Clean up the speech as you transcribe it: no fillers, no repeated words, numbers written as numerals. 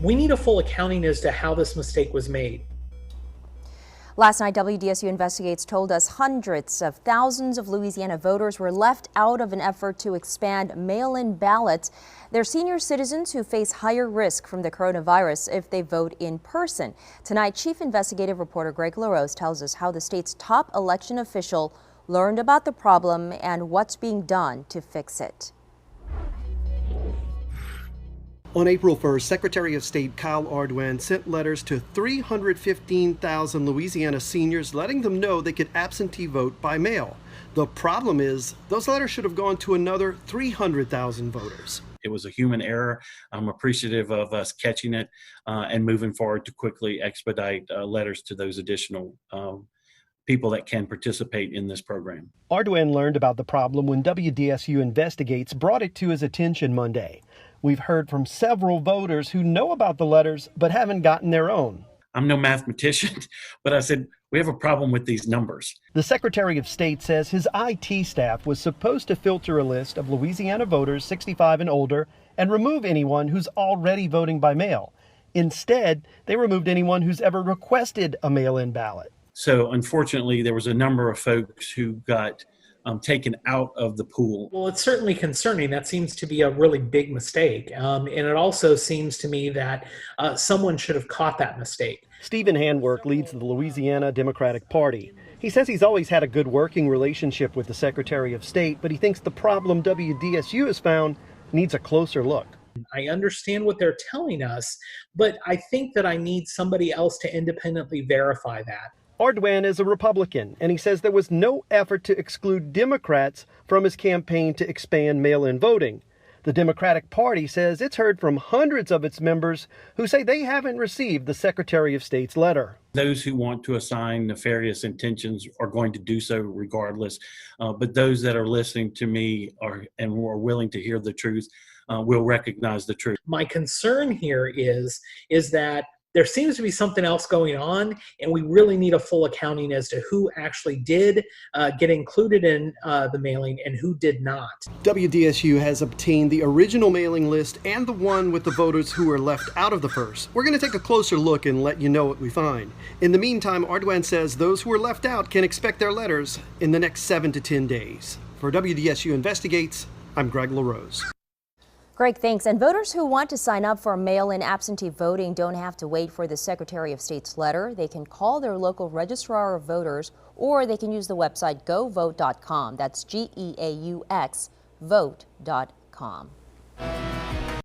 We need a full accounting as to how this mistake was made. Last night, WDSU Investigates told us hundreds of thousands of Louisiana voters were left out of an effort to expand mail-in ballots. They're senior citizens who face higher risk from the coronavirus if they vote in person. Tonight, Chief Investigative Reporter Greg LaRose tells us how the state's top election official learned about the problem and what's being done to fix it. On April 1st, Secretary of State Kyle Ardoin sent letters to 315,000 Louisiana seniors letting them know they could absentee vote by mail. The problem is, those letters should have gone to another 300,000 voters. It was a human error. I'm appreciative of us catching it and moving forward to quickly expedite letters to those additional people that can participate in this program. Ardoin learned about the problem when WDSU Investigates brought it to his attention Monday. We've heard from several voters who know about the letters but haven't gotten their own. I'm no mathematician, but I said, we have a problem with these numbers. The Secretary of State says his IT staff was supposed to filter a list of Louisiana voters 65 and older and remove anyone who's already voting by mail. Instead, they removed anyone who's ever requested a mail-in ballot. So unfortunately, there was a number of folks who got taken out of the pool. Well, it's certainly concerning. That seems to be a really big mistake. And it also seems to me that someone should have caught that mistake. Stephen Handwerk leads the Louisiana Democratic Party. He says he's always had a good working relationship with the Secretary of State, but he thinks the problem WDSU has found needs a closer look. I understand what they're telling us, but I think that I need somebody else to independently verify that. Ardoin is a Republican, and he says there was no effort to exclude Democrats from his campaign to expand mail-in voting. The Democratic Party says it's heard from hundreds of its members who say they haven't received the Secretary of State's letter. Those who want to assign nefarious intentions are going to do so regardless. But those that are listening to me and who are willing to hear the truth will recognize the truth. My concern here is that there seems to be something else going on, and we really need a full accounting as to who actually did get included in the mailing and who did not. WDSU has obtained the original mailing list and the one with the voters who were left out of the first. We're going to take a closer look and let you know what we find. In the meantime, Ardoin says those who were left out can expect their letters in the next 7 to 10 days. For WDSU Investigates, I'm Greg LaRose. Greg, thanks. And voters who want to sign up for mail-in absentee voting don't have to wait for the Secretary of State's letter. They can call their local registrar of voters, or they can use the website govote.com. That's GEAUX vote.com.